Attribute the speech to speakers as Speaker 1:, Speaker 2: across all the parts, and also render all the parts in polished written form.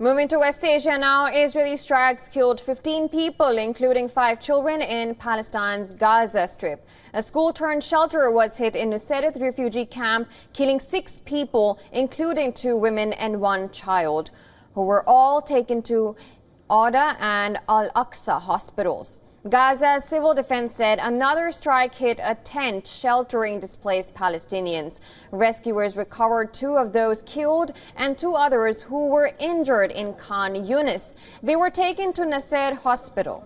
Speaker 1: Moving to West Asia now, Israeli strikes killed 15 people, including 5 children, in Palestine's Gaza Strip. A school-turned-shelter was hit in Nuseirat refugee camp, killing 6 people, including 2 women and 1 child, who were all taken to Auda and Al-Aqsa hospitals. Gaza's civil defense said another strike hit a tent sheltering displaced Palestinians. Rescuers recovered 2 of those killed and 2 others who were injured in Khan Yunis. They were taken to Nuseirat Hospital.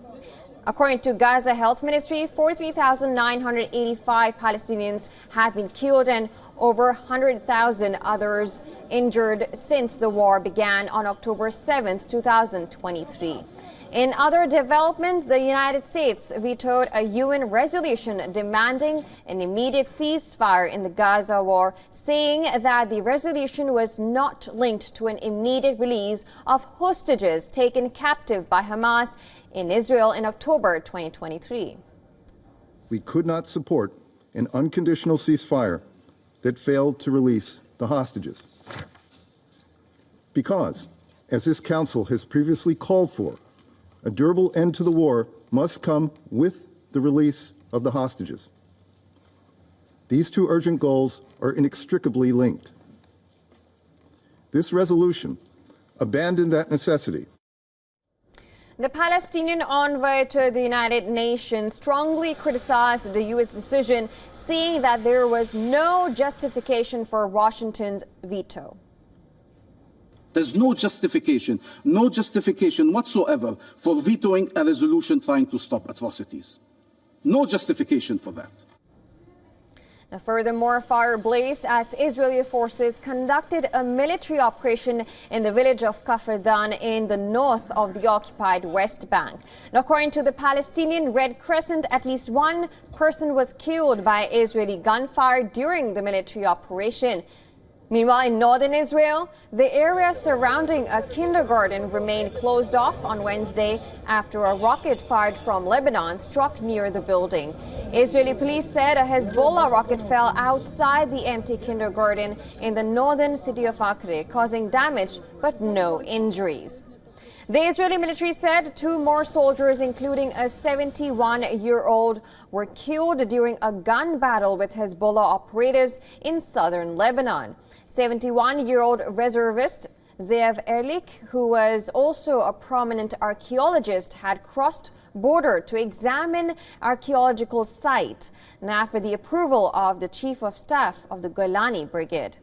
Speaker 1: According to Gaza Health Ministry, 43,985 Palestinians have been killed and over 100,000 others injured since the war began on October 7, 2023. In other development, the United States vetoed a UN resolution demanding an immediate ceasefire in the Gaza war, saying that the resolution was not linked to an immediate release of hostages taken captive by Hamas in Israel in October 2023.
Speaker 2: We could not support an unconditional ceasefire that failed to release the hostages. Because, as this Council has previously called for, a durable end to the war must come with the release of the hostages. These 2 urgent goals are inextricably linked. This resolution abandoned that necessity.
Speaker 1: The Palestinian envoy to the United Nations strongly criticized the U.S. decision, saying that there was no justification for Washington's veto.
Speaker 3: There's no justification whatsoever for vetoing a resolution trying to stop atrocities. No justification for that.
Speaker 1: Now, furthermore, fire blazed as Israeli forces conducted a military operation in the village of Kafr in the north of the occupied West Bank. Now, according to the Palestinian Red Crescent, at least 1 person was killed by Israeli gunfire during the military operation. Meanwhile, in northern Israel, the area surrounding a kindergarten remained closed off on Wednesday after a rocket fired from Lebanon struck near the building. Israeli police said a Hezbollah rocket fell outside the empty kindergarten in the northern city of Acre, causing damage but no injuries. The Israeli military said 2 more soldiers, including a 71-year-old, were killed during a gun battle with Hezbollah operatives in southern Lebanon. 71-year-old reservist Zeev Erlich, who was also a prominent archaeologist, had crossed border to examine archaeological site after the approval of the chief of staff of the Golani Brigade.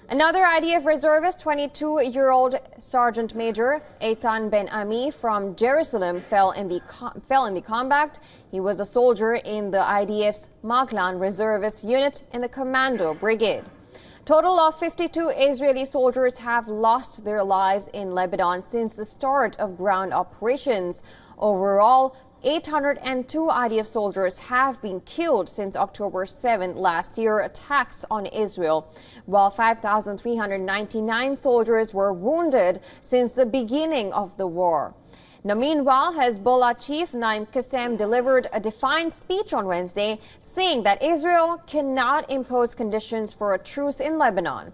Speaker 1: Another IDF reservist, 22-year-old Sergeant Major Eitan Ben Ami from Jerusalem, fell in the combat. He was a soldier in the IDF's Maglan reservist unit in the Commando Brigade. Total of 52 Israeli soldiers have lost their lives in Lebanon since the start of ground operations. Overall, 802 IDF soldiers have been killed since October 7 last year attacks on Israel, while 5,399 soldiers were wounded since the beginning of the war. Now, meanwhile, Hezbollah chief Naim Qassem delivered a defiant speech on Wednesday, saying that Israel cannot impose conditions for a truce in Lebanon.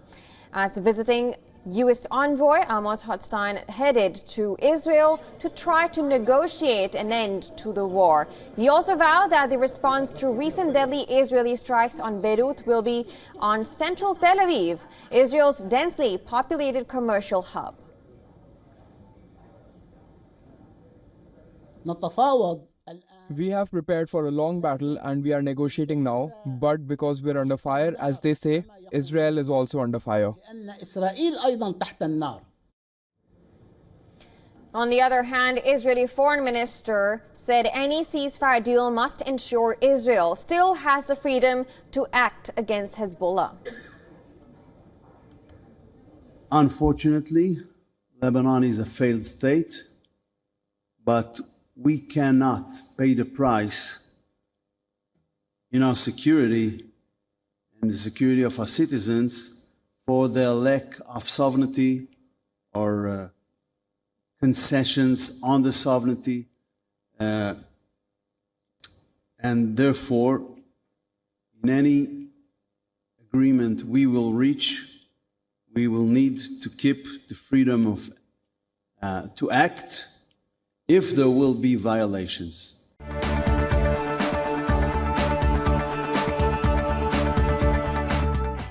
Speaker 1: As visiting U.S. envoy Amos Hochstein headed to Israel to try to negotiate an end to the war. He also vowed that the response to recent deadly Israeli strikes on Beirut will be on central Tel Aviv, Israel's densely populated commercial hub.
Speaker 4: We have prepared for a long battle and we are negotiating now, but because we're under fire, as they say, Israel is also under fire.
Speaker 1: On the other hand, Israeli foreign minister said any ceasefire deal must ensure Israel still has the freedom to act against Hezbollah.
Speaker 5: Unfortunately, Lebanon is a failed state, but we cannot pay the price in our security and the security of our citizens for their lack of sovereignty or concessions on the sovereignty. And therefore, in any agreement we will reach, we will need to keep the freedom of to act if there will be violations.